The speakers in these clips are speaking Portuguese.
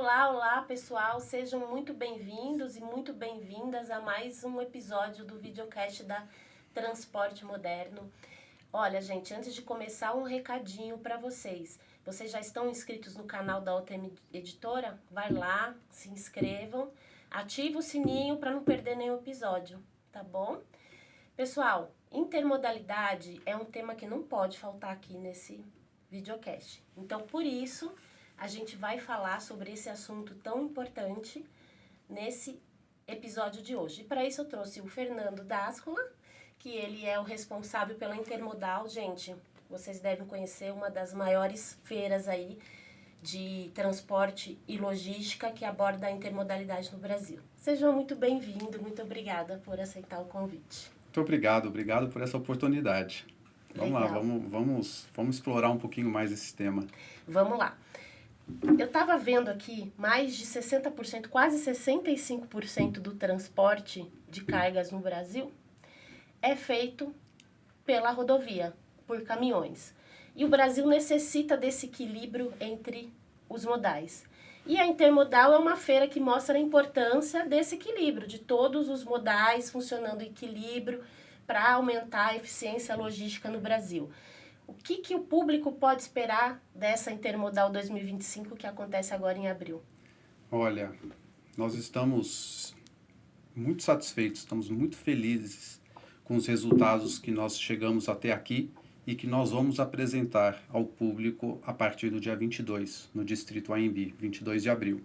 Olá, olá pessoal, sejam muito bem-vindos e muito bem-vindas a mais um episódio do videocast da Transporte Moderno. Olha, gente, antes de começar, um recadinho para vocês. Vocês já estão inscritos no canal da OTM Editora? Vai lá, se inscrevam, ativa o sininho para não perder nenhum episódio, tá bom? Pessoal, intermodalidade é um tema que não pode faltar aqui nesse videocast. Então, por isso, a gente vai falar sobre esse assunto tão importante nesse episódio de hoje. E para isso eu trouxe o Fernando D'Ascola, que ele é o responsável pela Intermodal. Gente, vocês devem conhecer uma das maiores feiras aí de transporte e logística que aborda a intermodalidade no Brasil. Seja muito bem-vindo, muito obrigada por aceitar o convite. Muito obrigado por essa oportunidade. Vamos lá, vamos explorar um pouquinho mais esse tema. Vamos lá. Eu estava vendo aqui, mais de 60%, quase 65% do transporte de cargas no Brasil é feito pela rodovia, por caminhões. E o Brasil necessita desse equilíbrio entre os modais. E a Intermodal é uma feira que mostra a importância desse equilíbrio, de todos os modais funcionando em equilíbrio para aumentar a eficiência logística no Brasil. O que o público pode esperar dessa Intermodal 2025 que acontece agora em abril? Olha, nós estamos muito satisfeitos, estamos muito felizes com os resultados que nós chegamos até aqui e que nós vamos apresentar ao público a partir do dia 22, no Distrito AMB, 22 de abril.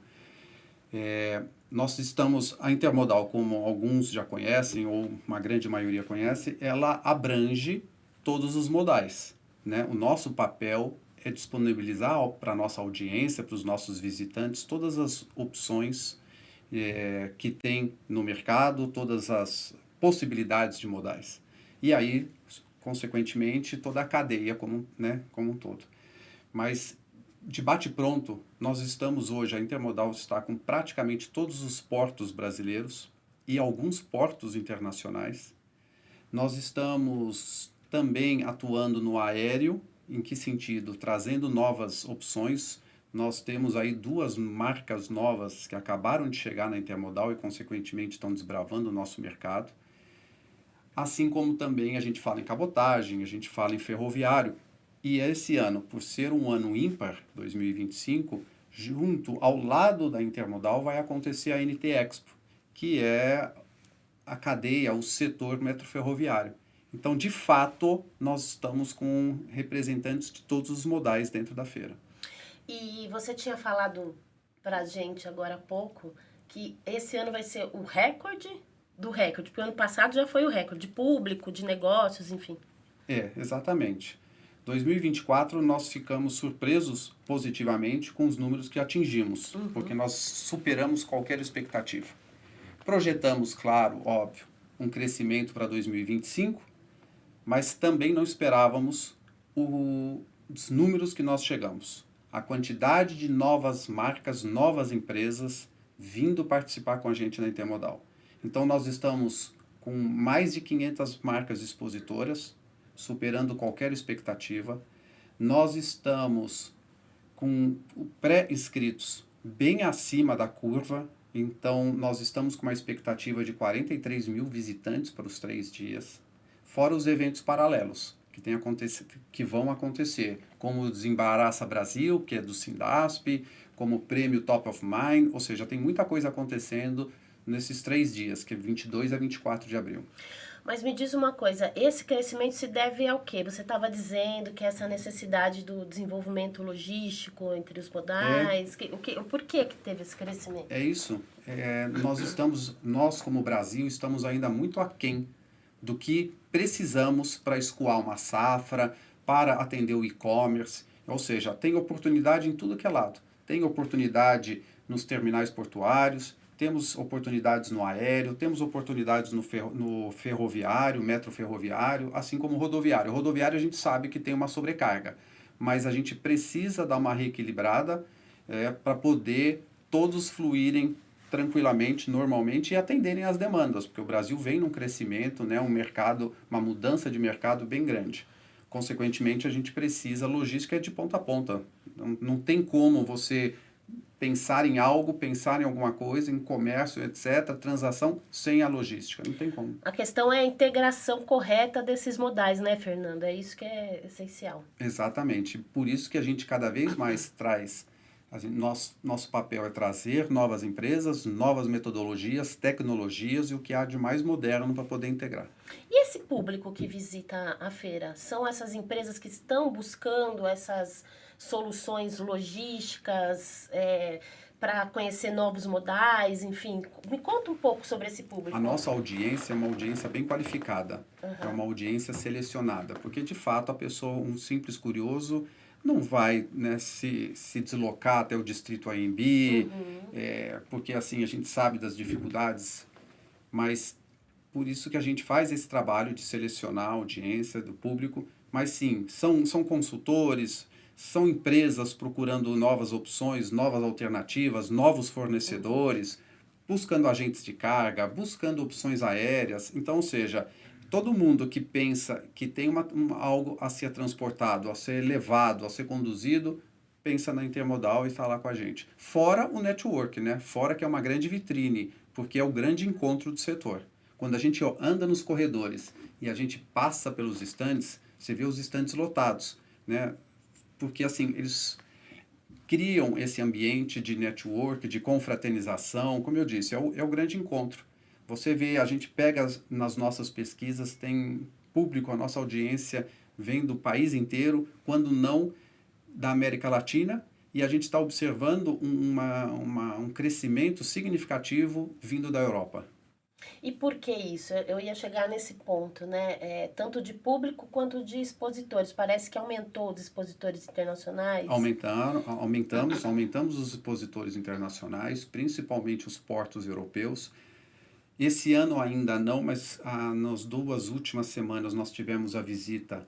A Intermodal, como alguns já conhecem, ou uma grande maioria conhece, ela abrange todos os modais, né? O nosso papel é disponibilizar para a nossa audiência, para os nossos visitantes, todas as opções que tem no mercado, todas as possibilidades de modais. E aí, consequentemente, toda a cadeia como um todo. Mas, de bate-pronto, nós estamos hoje, a Intermodal está com praticamente todos os portos brasileiros e alguns portos internacionais. Nós estamos também atuando no aéreo. Em que sentido? Trazendo novas opções. Nós temos aí 2 marcas novas que acabaram de chegar na Intermodal e, consequentemente, estão desbravando o nosso mercado. Assim como também a gente fala em cabotagem, a gente fala em ferroviário. E esse ano, por ser um ano ímpar, 2025, junto ao lado da Intermodal vai acontecer a NT Expo, que é a cadeia, o setor metroferroviário. Então, de fato, nós estamos com representantes de todos os modais dentro da feira. E você tinha falado para a gente agora há pouco que esse ano vai ser o recorde do recorde, porque o ano passado já foi o recorde de público, de negócios, enfim. Exatamente. 2024 nós ficamos surpresos positivamente com os números que atingimos, porque nós superamos qualquer expectativa. Projetamos, claro, óbvio, um crescimento para 2025, mas também não esperávamos os números que nós chegamos. A quantidade de novas marcas, novas empresas vindo participar com a gente na Intermodal. Então, nós estamos com mais de 500 marcas expositoras, superando qualquer expectativa. Nós estamos com pré-inscritos bem acima da curva. Então, nós estamos com uma expectativa de 43 mil visitantes para os 3 dias, fora os eventos paralelos que vão acontecer, como o Desembaraça Brasil, que é do Sindasp, como o Prêmio Top of Mind, ou seja, tem muita coisa acontecendo nesses 3 dias, que é 22 a 24 de abril. Mas me diz uma coisa, esse crescimento se deve ao quê? Você estava dizendo que essa necessidade do desenvolvimento logístico entre os modais, por que teve esse crescimento? É isso. Nós como Brasil, estamos ainda muito aquém do que precisamos para escoar uma safra, para atender o e-commerce. Ou seja, tem oportunidade em tudo que é lado. Tem oportunidade nos terminais portuários, temos oportunidades no aéreo, temos oportunidades no ferroviário, metroferroviário, assim como rodoviário. O rodoviário a gente sabe que tem uma sobrecarga, mas a gente precisa dar uma reequilibrada para poder todos fluírem tranquilamente, normalmente, e atenderem às demandas, porque o Brasil vem num crescimento, né, uma mudança de mercado bem grande. Consequentemente, a gente precisa, logística de ponta a ponta. Não tem como você pensar em algo, pensar em alguma coisa, em comércio, etc., transação, sem a logística. Não tem como. A questão é a integração correta desses modais, né, Fernando? É isso que é essencial. Exatamente. Por isso que a gente cada vez mais traz, nosso papel é trazer novas empresas, novas metodologias, tecnologias e o que há de mais moderno para poder integrar. E esse público que visita a feira? São essas empresas que estão buscando essas soluções logísticas para conhecer novos modais, enfim. Me conta um pouco sobre esse público. A nossa audiência é uma audiência bem qualificada, é uma audiência selecionada, porque de fato a pessoa, um simples curioso, não vai, né, se deslocar até o distrito AMB, porque assim a gente sabe das dificuldades, mas por isso que a gente faz esse trabalho de selecionar a audiência do público, mas sim, são consultores, são empresas procurando novas opções, novas alternativas, novos fornecedores, buscando agentes de carga, buscando opções aéreas. Então, ou seja, todo mundo que pensa que tem algo a ser transportado, a ser levado, a ser conduzido, pensa na Intermodal e está lá com a gente. Fora o network, né? Fora que é uma grande vitrine, porque é o grande encontro do setor. Quando a gente anda nos corredores e a gente passa pelos estandes, você vê os estandes lotados, né? Porque assim, eles criam esse ambiente de network, de confraternização, como eu disse, é o grande encontro. Você vê, a gente pega nas nossas pesquisas, tem público, a nossa audiência vem do país inteiro, quando não da América Latina, e a gente está observando um crescimento significativo vindo da Europa. E por que isso? Eu ia chegar nesse ponto, né? Tanto de público quanto de expositores. Parece que aumentou os expositores internacionais. Aumentamos os expositores internacionais, principalmente os portos europeus. Esse ano ainda não, mas nas 2 últimas semanas nós tivemos a visita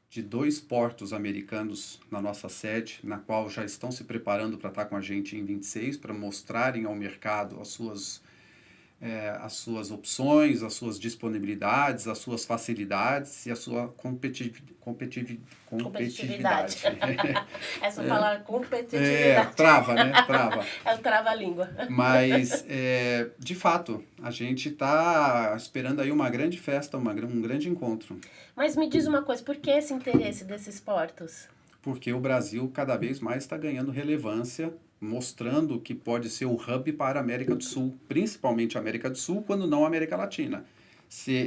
de 2 portos americanos na nossa sede, na qual já estão se preparando para estar com a gente em 26, para mostrarem ao mercado as suas opções, as suas disponibilidades, as suas facilidades e a sua competitividade. Essa palavra competitividade. Trava, né? Trava. É o trava-língua. Mas, de fato, a gente está esperando aí uma grande festa, um grande encontro. Mas me diz uma coisa, por que esse interesse desses portos? Porque o Brasil cada vez mais está ganhando relevância, mostrando que pode ser o hub para a América do Sul, principalmente a América do Sul, quando não a América Latina.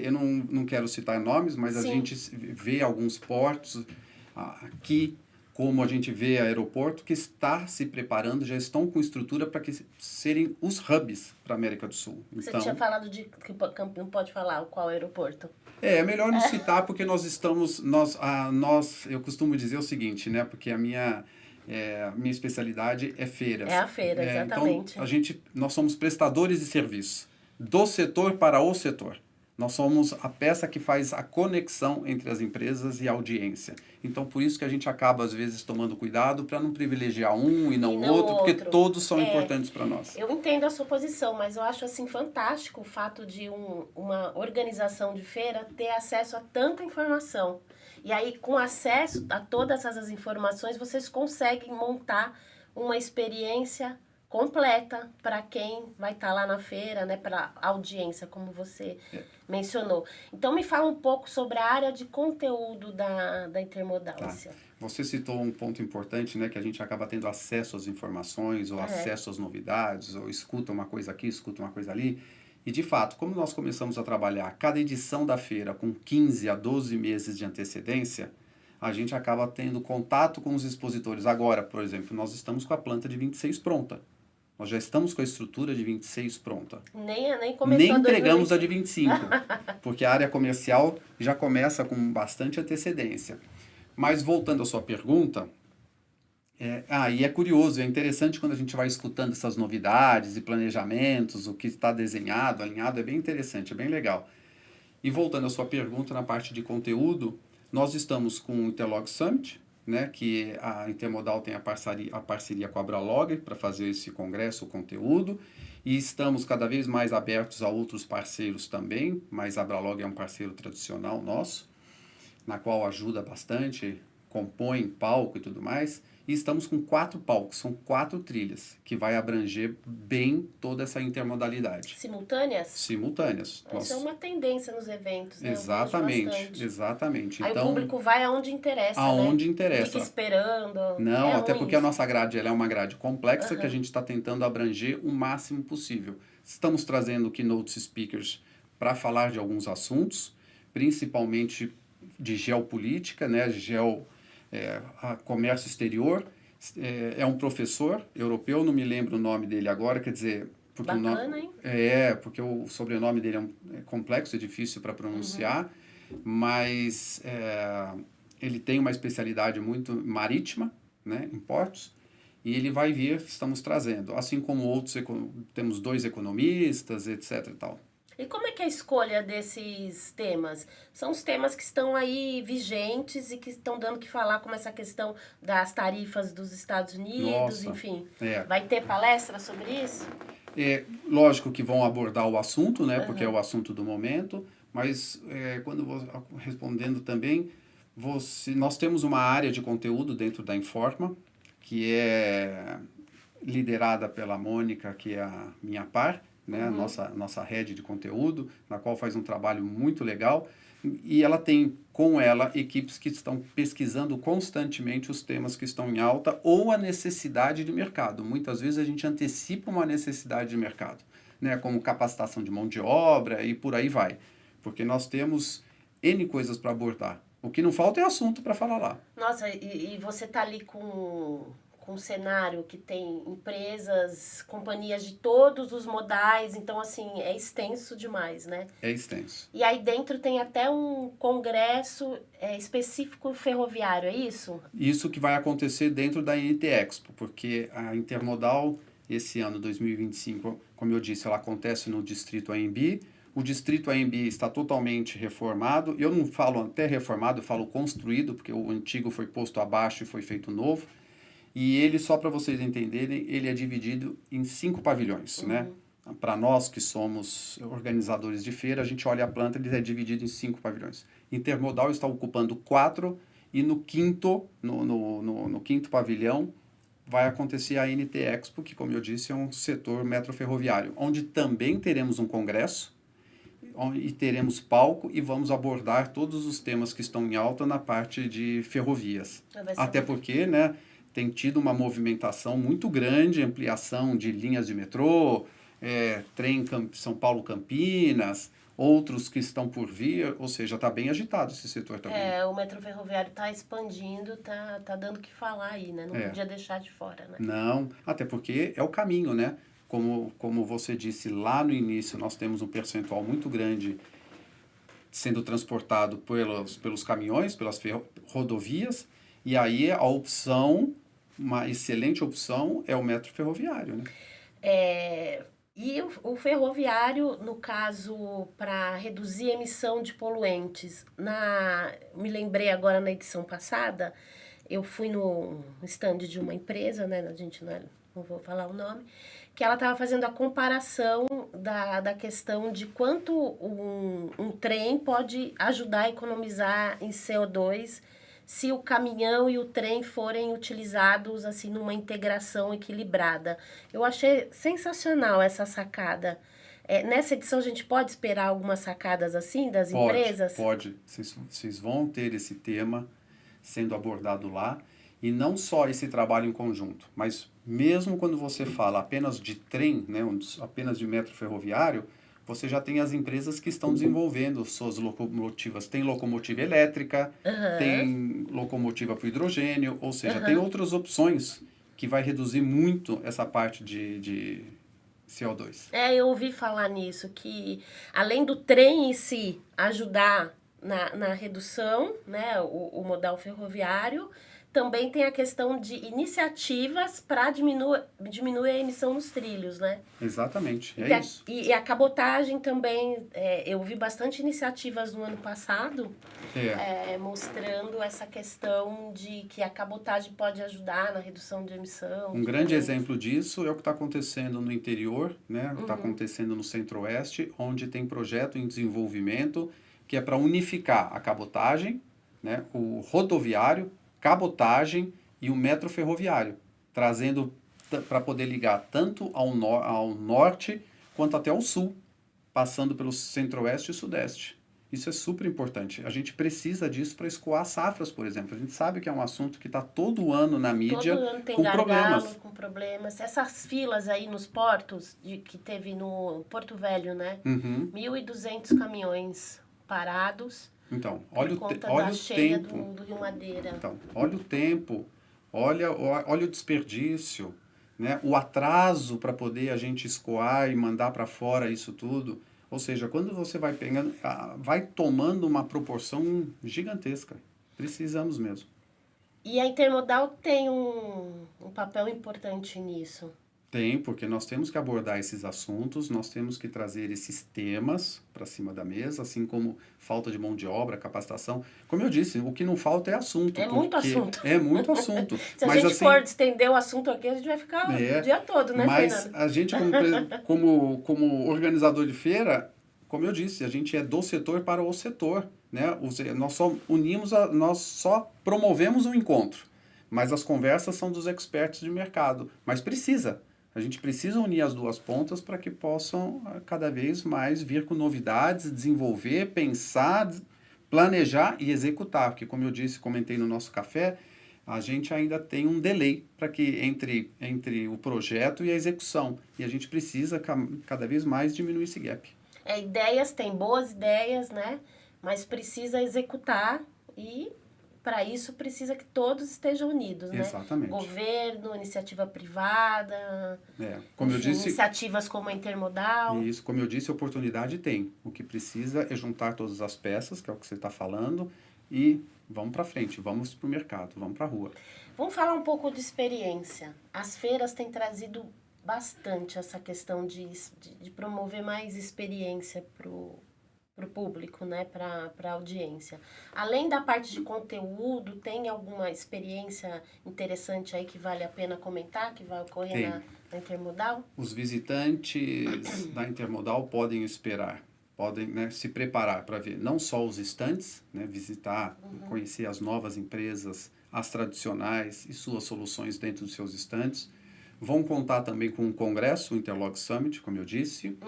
Eu não quero citar nomes, mas Sim. A gente vê alguns portos aqui, como a gente vê aeroporto, que está se preparando, já estão com estrutura para que serem os hubs para a América do Sul. Você tinha falado de que não pode falar qual aeroporto. É melhor não citar, porque eu costumo dizer o seguinte, né? Porque a minha especialidade é feiras. É a feira, exatamente. Então, nós somos prestadores de serviço do setor para o setor. Nós somos a peça que faz a conexão entre as empresas e a audiência. Então, por isso que a gente acaba, às vezes, tomando cuidado para não privilegiar um e não outro, porque todos são importantes para nós. Eu entendo a sua posição, mas eu acho assim fantástico o fato de uma organização de feira ter acesso a tanta informação. E aí, com acesso a todas essas informações, vocês conseguem montar uma experiência completa para quem vai estar lá na feira, né, para a audiência, como você mencionou. Então, me fala um pouco sobre a área de conteúdo da Intermodal. Tá. Você citou um ponto importante, né, que a gente acaba tendo acesso às informações, ou acesso às novidades, ou escuta uma coisa aqui, escuta uma coisa ali. E, de fato, como nós começamos a trabalhar cada edição da feira com 15 a 12 meses de antecedência, a gente acaba tendo contato com os expositores. Agora, por exemplo, nós estamos com a planta de 26 pronta. Nós já estamos com a estrutura de 26 pronta. Nem entregamos a de 25, porque a área comercial já começa com bastante antecedência. Mas, voltando à sua pergunta, e é curioso, é interessante quando a gente vai escutando essas novidades e planejamentos, o que está desenhado, alinhado, é bem interessante, é bem legal. E voltando à sua pergunta, na parte de conteúdo, nós estamos com o Interlog Summit, né, que a Intermodal tem a parceria com a Abralog para fazer esse congresso, o conteúdo, e estamos cada vez mais abertos a outros parceiros também, mas a Abralog é um parceiro tradicional nosso, na qual ajuda bastante compõem palco e tudo mais, e estamos com 4 palcos, são 4 trilhas, que vai abranger bem toda essa intermodalidade. Simultâneas? Simultâneas. Isso é uma tendência nos eventos, né? Exatamente, exatamente. Aí então, o público vai aonde interessa, aonde né? interessa. Fica esperando. Não, é até ruim porque isso. a nossa grade ela é uma grade complexa que a Uhum. gente está tentando abranger o máximo possível. Estamos trazendo keynote speakers para falar de alguns assuntos, principalmente de geopolítica, né? Comércio exterior. É um professor europeu, não me lembro o nome dele agora, quer dizer... Porque Bacana, hein? porque o sobrenome dele é complexo, é difícil para pronunciar, mas ele tem uma especialidade muito marítima, né, em portos, e ele vai vir, estamos trazendo, assim como outros, temos 2 economistas, etc. e tal. E como é que é a escolha desses temas? São os temas que estão aí vigentes e que estão dando que falar, como essa questão das tarifas dos Estados Unidos, Nossa, enfim. é. Vai ter palestra sobre isso? Lógico que vão abordar o assunto, né, porque é o assunto do momento, mas respondendo também, nós temos uma área de conteúdo dentro da Informa, que é liderada pela Mônica, que é a minha par, né, nossa rede de conteúdo, na qual faz um trabalho muito legal, e ela tem com ela equipes que estão pesquisando constantemente os temas que estão em alta ou a necessidade de mercado. Muitas vezes a gente antecipa uma necessidade de mercado, né, como capacitação de mão de obra e por aí vai, porque nós temos N coisas para abordar. O que não falta é assunto para falar lá. Nossa, e você tá ali com um cenário que tem empresas, companhias de todos os modais, então, assim, é extenso demais, né? É extenso. E aí dentro tem até um congresso específico ferroviário, é isso? Isso que vai acontecer dentro da NT Expo, porque a Intermodal, esse ano, 2025, como eu disse, ela acontece no Distrito AMB. O Distrito AMB está totalmente reformado. Eu não falo até reformado, eu falo construído, porque o antigo foi posto abaixo e foi feito novo. E ele, só para vocês entenderem, ele é dividido em 5 pavilhões, né? Para nós que somos organizadores de feira, a gente olha a planta, ele é dividido em 5 pavilhões. Intermodal está ocupando 4 e no quinto pavilhão vai acontecer a NT Expo, que, como eu disse, é um setor metroferroviário, onde também teremos um congresso e teremos palco e vamos abordar todos os temas que estão em alta na parte de ferrovias. Até porque, né, tem tido uma movimentação muito grande, ampliação de linhas de metrô, trem São Paulo-Campinas, outros que estão por vir, ou seja, está bem agitado esse setor também. O metrô ferroviário está expandindo, tá dando o que falar aí, né? Não podia deixar de fora, né? Não, até porque é o caminho, né? Como você disse lá no início, nós temos um percentual muito grande sendo transportado pelos caminhões, pelas rodovias, e aí a opção, uma excelente opção, é o metro ferroviário, né? E o ferroviário, no caso, para reduzir a emissão de poluentes, me lembrei agora na edição passada, eu fui no stand de uma empresa, né? A gente não vou falar o nome, que ela estava fazendo a comparação da questão de quanto um trem pode ajudar a economizar em CO2 se o caminhão e o trem forem utilizados assim numa integração equilibrada. Eu achei sensacional essa sacada. Nessa edição a gente pode esperar algumas sacadas assim das empresas? Pode. Vocês vão ter esse tema sendo abordado lá. E não só esse trabalho em conjunto, mas mesmo quando você fala apenas de trem, né, apenas de metro ferroviário, você já tem as empresas que estão desenvolvendo suas locomotivas. Tem locomotiva elétrica, tem locomotiva para hidrogênio, ou seja, tem outras opções que vai reduzir muito essa parte de CO2. Eu ouvi falar nisso, que além do trem em si ajudar na redução, né, o modal ferroviário, também tem a questão de iniciativas para diminuir a emissão nos trilhos, né? Exatamente, isso. E a cabotagem também, eu vi bastante iniciativas no ano passado, mostrando essa questão de que a cabotagem pode ajudar na redução de emissão. Um grande exemplo disso é o que está acontecendo no interior, né? O que está acontecendo no Centro-Oeste, onde tem projeto em desenvolvimento que é para unificar a cabotagem, né? O rodoviário, cabotagem e o metro ferroviário, trazendo para poder ligar tanto ao norte quanto até ao sul, passando pelo centro-oeste e sudeste. Isso é super importante. A gente precisa disso para escoar safras, por exemplo. A gente sabe que é um assunto que está todo ano na mídia Todo ano tem com gargalo, problemas. com problemas. Essas filas aí nos portos, que teve no Porto Velho, né? 1.200 caminhões parados Então, por olha conta olha da o cheia tempo. do Rio Madeira. Então, olha o tempo, olha o desperdício, né? O atraso para poder a gente escoar e mandar para fora isso tudo. Ou seja, quando você vai pegando, vai tomando uma proporção gigantesca. Precisamos mesmo. E a Intermodal tem um papel importante nisso. Tem, porque nós temos que abordar esses assuntos, nós temos que trazer esses temas para cima da mesa, assim como falta de mão de obra, capacitação. Como eu disse, o que não falta é assunto. É muito assunto. É muito assunto. Se a Mas, gente assim, for estender o assunto aqui, a gente vai ficar o dia todo, né, mas Fernando? a gente, como organizador de feira, como eu disse, a gente é do setor para o setor, né? Nós só nós só promovemos um encontro, mas as conversas são dos experts de mercado. Mas a gente precisa unir as duas pontas para que possam cada vez mais vir com novidades, desenvolver, pensar, planejar e executar. Porque, como eu disse, comentei no nosso café, a gente ainda tem um delay para que entre o projeto e a execução. E a gente precisa cada vez mais diminuir esse gap. Ideias, tem boas ideias, né? Mas precisa executar e, para isso, precisa que todos estejam unidos, né? Exatamente. Governo, iniciativa privada, como enfim, eu disse, iniciativas como a Intermodal. Isso, como eu disse, oportunidade tem. O que precisa é juntar todas as peças, que é o que você está falando, e vamos para frente, vamos para o mercado, vamos para a rua. Vamos falar um pouco de experiência. As feiras têm trazido bastante essa questão de promover mais experiência para o público, né, para a audiência. Além da parte de conteúdo, tem alguma experiência interessante aí que vale a pena comentar, que vai ocorrer na Intermodal? Os visitantes da Intermodal podem esperar, podem, né, se preparar para ver não só os estandes, né, visitar, conhecer as novas empresas, as tradicionais e suas soluções dentro dos seus estandes. Vão contar também com um congresso, o Interlog Summit, como eu disse,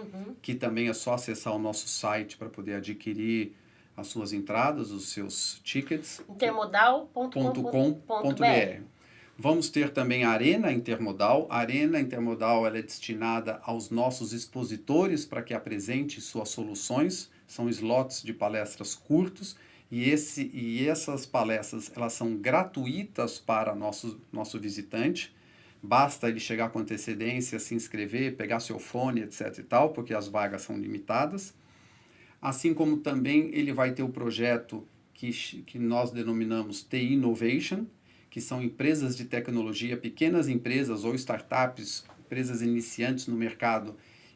que também é só acessar o nosso site para poder adquirir as suas entradas, os seus tickets. intermodal.com.br. Vamos ter também a Arena Intermodal. A Arena Intermodal ela é destinada aos nossos expositores para que apresente suas soluções. São slots de palestras curtos e essas palestras elas são gratuitas para nosso visitante. Basta ele chegar com antecedência, se inscrever, pegar seu fone, etc. e tal, porque as vagas são limitadas. Assim como também ele vai ter o projeto que nós denominamos TI Innovation, que são empresas de tecnologia, pequenas empresas ou startups, empresas iniciantes no mercado,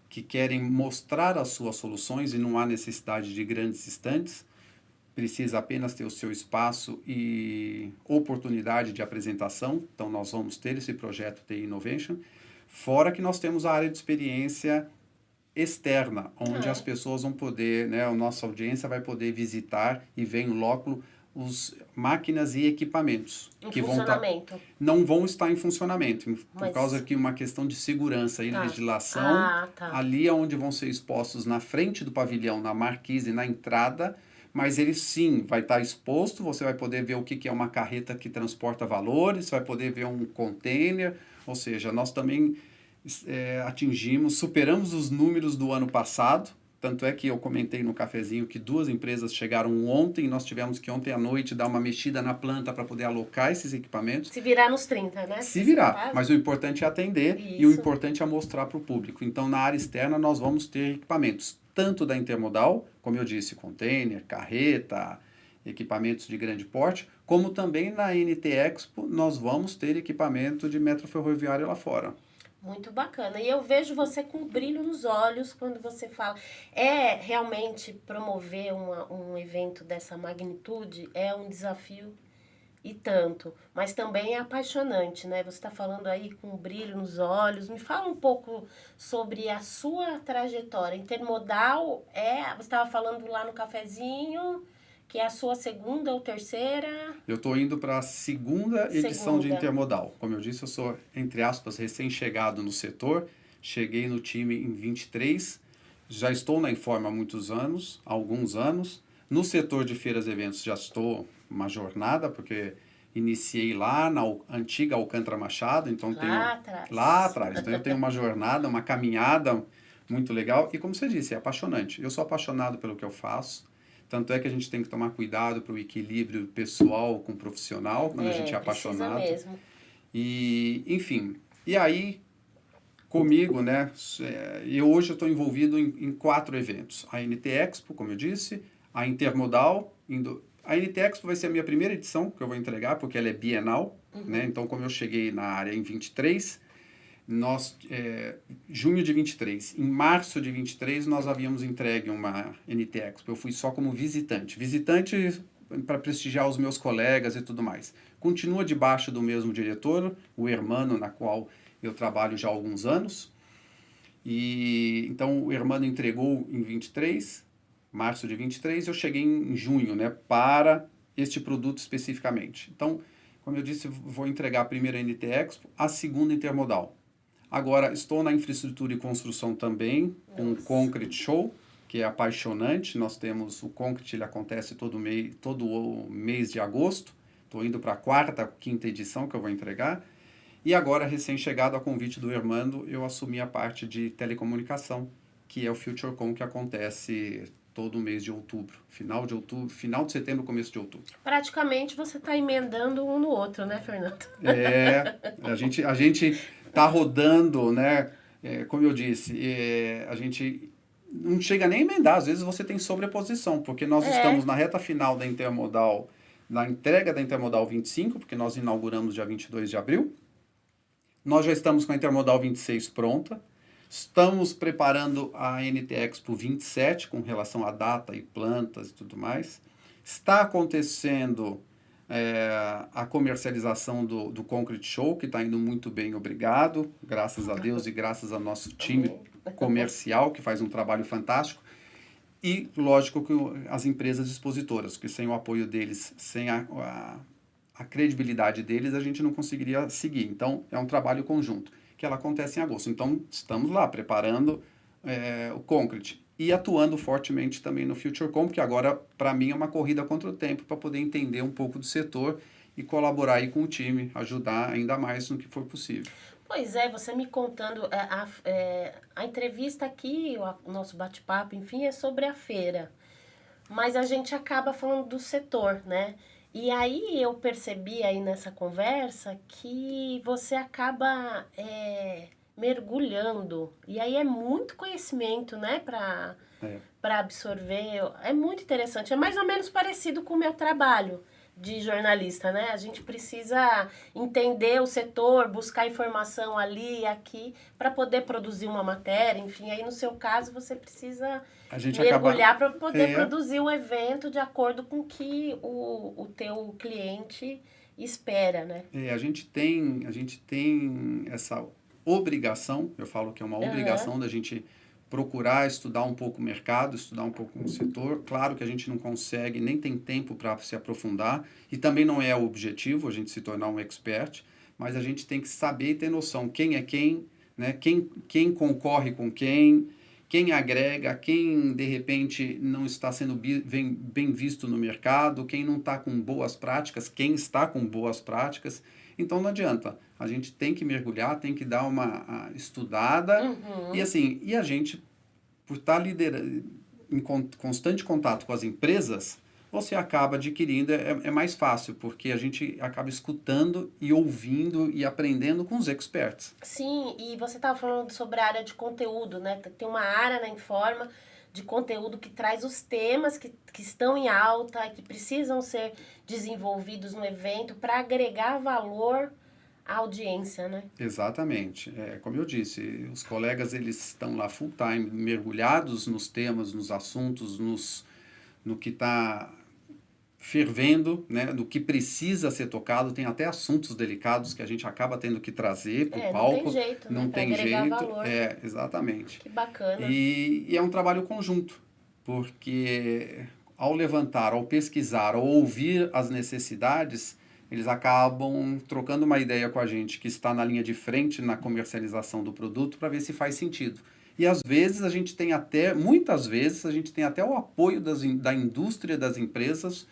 que querem mostrar as suas soluções e não há necessidade de grandes estandes. Precisa apenas ter o seu espaço e oportunidade de apresentação. Então, nós vamos ter esse projeto TI Innovation. Fora que nós temos a área de experiência externa, onde as pessoas vão poder, né, a nossa audiência vai poder visitar e ver em loco os máquinas e equipamentos. Que não vão estar em funcionamento, por causa que uma questão de segurança e legislação, ali é onde vão ser expostos na frente do pavilhão, na marquise, na entrada, mas ele sim vai estar exposto, você vai poder ver o que é uma carreta que transporta valores, vai poder ver um container, ou seja, nós também superamos os números do ano passado, tanto é que eu comentei no cafezinho que 2 empresas chegaram ontem, e nós tivemos que ontem à noite dar uma mexida na planta para poder alocar esses equipamentos. Se virar nos 30, né? Se virar, mas o importante é atender e o importante é mostrar para o público. Então, na área externa, nós vamos ter equipamentos, tanto da Intermodal, como eu disse, container, carreta, equipamentos de grande porte, como também na NT Expo, nós vamos ter equipamento de metro ferroviário lá fora. Muito bacana. E eu vejo você com brilho nos olhos quando você fala. Realmente promover um evento dessa magnitude é um desafio e tanto, mas também é apaixonante, né? Você está falando aí com brilho nos olhos. Me fala um pouco sobre a sua trajetória. Intermodal você estava falando lá no cafezinho que é a sua segunda ou terceira? Eu estou indo para a segunda edição de Segunda. Intermodal. Como eu disse, eu sou, entre aspas, recém-chegado no setor. Cheguei no time em 23, já estou na Informa há muitos anos, há alguns anos. No setor de feiras e eventos já estou uma jornada, porque iniciei lá na antiga Alcântara Machado, então lá atrás. Então eu tenho uma jornada, uma caminhada muito legal. E como você disse, é apaixonante. Eu sou apaixonado pelo que eu faço. Tanto é que a gente tem que tomar cuidado para o equilíbrio pessoal com profissional, quando a gente é apaixonado. Mesmo. E, enfim, e aí, comigo, né, hoje eu estou envolvido em 4 eventos. A NT Expo, como eu disse, a Intermodal, a NT Expo vai ser a minha primeira edição que eu vou entregar, porque ela é bienal, né? Então, como eu cheguei na área em 23, junho de 23, em março de 23, nós havíamos entregue uma NT Expo. Eu fui só como visitante para prestigiar os meus colegas e tudo mais. Continua debaixo do mesmo diretor, o Hermano, na qual eu trabalho já há alguns anos. E então o Hermano entregou em 23, março de 23, eu cheguei em junho, né, para este produto especificamente. Então, como eu disse, vou entregar a primeira NT Expo, a segunda Intermodal. Agora, estou na infraestrutura e construção também, com o Concrete Show, que é apaixonante. Nós temos o Concrete, ele acontece todo o mês de agosto. Estou indo para a 4ª, 5ª edição que eu vou entregar. E agora, recém-chegado a convite do Hermando, eu assumi a parte de telecomunicação, que é o FutureCom, que acontece todo mês de outubro. Final de setembro, começo de outubro. Praticamente você está emendando um no outro, né, Fernando? A gente está rodando, né? Como eu disse, a gente não chega nem a emendar. Às vezes você tem sobreposição, porque nós estamos na reta final da Intermodal, na entrega da Intermodal 25, porque nós inauguramos dia 22 de abril. Nós já estamos com a Intermodal 26 pronta. Estamos preparando a NT Expo 27 com relação à data e plantas e tudo mais. Está acontecendo a comercialização do Concrete Show, que está indo muito bem, obrigado. Graças a Deus e graças ao nosso time comercial, que faz um trabalho fantástico. E, lógico, que as empresas expositoras, porque sem o apoio deles, sem a credibilidade deles, a gente não conseguiria seguir. Então, é um trabalho conjunto, que ela acontece em agosto. Então, estamos lá preparando o Concrete e atuando fortemente também no FutureCom, que agora, para mim, é uma corrida contra o tempo para poder entender um pouco do setor e colaborar aí com o time, ajudar ainda mais no que for possível. Pois é, você me contando, a entrevista aqui, o nosso bate-papo, enfim, é sobre a feira. Mas a gente acaba falando do setor, né? E aí eu percebi aí nessa conversa que você acaba mergulhando. E aí é muito conhecimento, né, para absorver. É muito interessante. É mais ou menos parecido com o meu trabalho de jornalista, né? A gente precisa entender o setor, buscar informação ali e aqui para poder produzir uma matéria. Enfim, aí no seu caso você precisa mergulhar para poder produzir um evento de acordo com o que o teu cliente espera, né? A gente tem essa obrigação, eu falo que é uma obrigação da gente procurar estudar um pouco o mercado, estudar um pouco o setor. Claro que a gente não consegue, nem tem tempo para se aprofundar, e também não é o objetivo a gente se tornar um expert, mas a gente tem que saber e ter noção quem é quem, né? Quem concorre com quem agrega, quem de repente não está sendo bem visto no mercado, quem não está com boas práticas, quem está com boas práticas. Então não adianta, a gente tem que mergulhar, tem que dar uma estudada, e a gente, por estar em constante contato com as empresas, você acaba adquirindo, é mais fácil, porque a gente acaba escutando e ouvindo e aprendendo com os experts. Sim, e você estava falando sobre a área de conteúdo, né? Tem uma área na Informa de conteúdo que traz os temas que estão em alta, que precisam ser desenvolvidos no evento para agregar valor à audiência, né? Exatamente. Como eu disse, os colegas eles estão lá full time, mergulhados nos temas, nos assuntos, no que está fervendo, né, do que precisa ser tocado. Tem até assuntos delicados que a gente acaba tendo que trazer para o palco. Não tem jeito, não né? Tem jeito. Valor. Exatamente. Que bacana. E é um trabalho conjunto, porque ao levantar, ao pesquisar, ao ouvir as necessidades, eles acabam trocando uma ideia com a gente que está na linha de frente na comercialização do produto para ver se faz sentido. E às vezes muitas vezes, a gente tem até o apoio da indústria, das empresas,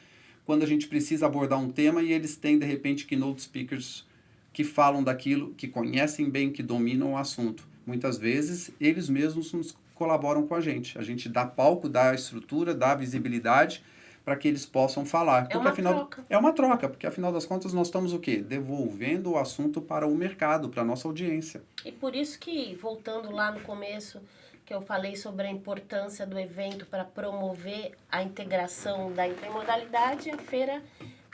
quando a gente precisa abordar um tema e eles têm, de repente, keynote speakers que falam daquilo, que conhecem bem, que dominam o assunto. Muitas vezes, eles mesmos nos colaboram com a gente. A gente dá palco, dá estrutura, dá visibilidade para que eles possam falar. É uma troca. É uma troca, porque afinal das contas nós estamos o quê? Devolvendo o assunto para o mercado, para a nossa audiência. E por isso que, voltando lá no começo, que eu falei sobre a importância do evento para promover a integração da intermodalidade, a feira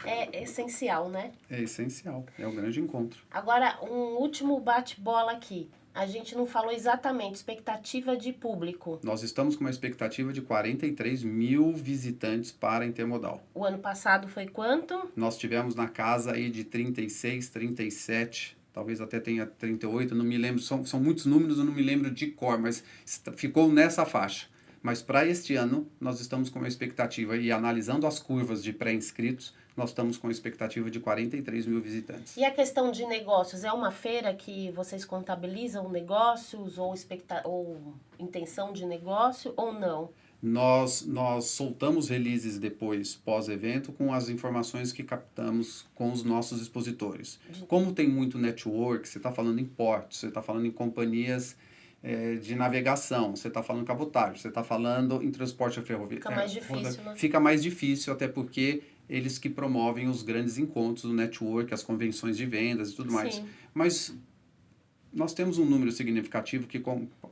é essencial, né? É essencial, é o grande encontro. Agora, um último bate-bola aqui. A gente não falou exatamente, expectativa de público. Nós estamos com uma expectativa de 43 mil visitantes para a Intermodal. O ano passado foi quanto? Nós tivemos na casa aí de 36, 37, talvez até tenha 38, não me lembro, são muitos números, eu não me lembro de cor, mas ficou nessa faixa. Mas para este ano, nós estamos com uma expectativa, e analisando as curvas de pré-inscritos, nós estamos com uma expectativa de 43 mil visitantes. E a questão de negócios, é uma feira que vocês contabilizam negócios ou intenção de negócio ou não? Nós soltamos releases depois, pós-evento, com as informações que captamos com os nossos expositores. Como tem muito network, você está falando em portos, você está falando em companhias de navegação, você está falando em cabotagem, você está falando em transporte ferroviário. Fica mais difícil, né? Fica mais difícil, até porque eles que promovem os grandes encontros, o network, as convenções de vendas e tudo mais. Sim. Mas nós temos um número significativo que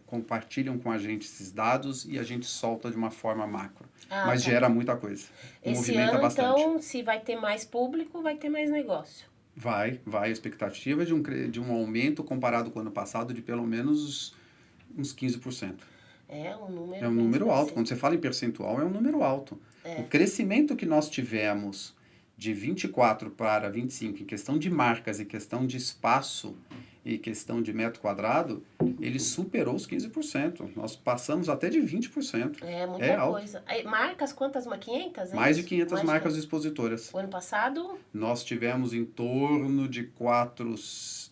compartilham com a gente esses dados e a gente solta de uma forma macro. Mas gera muita coisa. Esse ano, bastante. Então, se vai ter mais público, vai ter mais negócio. Vai. A expectativa é de um aumento comparado com o ano passado de pelo menos uns 15%. É um número, alto. Quando você fala em percentual, é um número alto. O crescimento que nós tivemos de 24 para 25 em questão de marcas e questão de espaço e questão de metro quadrado, ele superou os 15%. Nós passamos até de 20%. É muita coisa. Marcas, quantas? 500? Mais de 500 marcas expositoras. O ano passado? Nós tivemos em torno de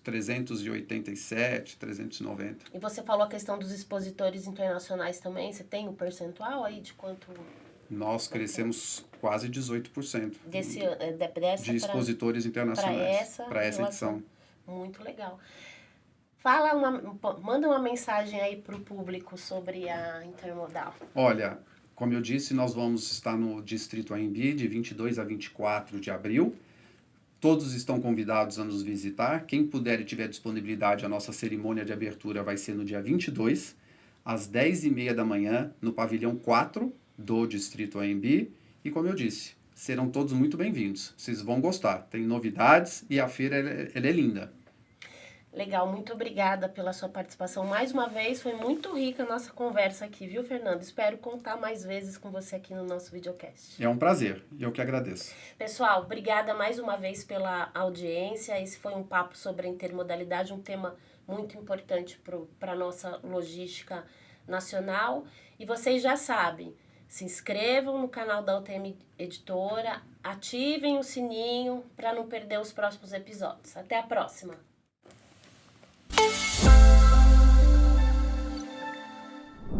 387, 390. E você falou a questão dos expositores internacionais também. Você tem o percentual aí de quanto? Nós crescemos quase 18% de expositores internacionais para essa edição. Muito legal. Manda uma mensagem aí para o público sobre a Intermodal. Olha, como eu disse, nós vamos estar no Distrito AMB de 22 a 24 de abril. Todos estão convidados a nos visitar. Quem puder e tiver disponibilidade, a nossa cerimônia de abertura vai ser no dia 22, às 10h30 da manhã, no pavilhão 4 do Distrito AMB. E como eu disse, serão todos muito bem-vindos. Vocês vão gostar. Tem novidades e a feira ela é linda. Legal, muito obrigada pela sua participação. Mais uma vez, foi muito rica a nossa conversa aqui, viu, Fernando? Espero contar mais vezes com você aqui no nosso videocast. É um prazer, eu que agradeço. Pessoal, obrigada mais uma vez pela audiência. Esse foi um papo sobre a intermodalidade, um tema muito importante para a nossa logística nacional. E vocês já sabem, se inscrevam no canal da UTM Editora, ativem o sininho para não perder os próximos episódios. Até a próxima!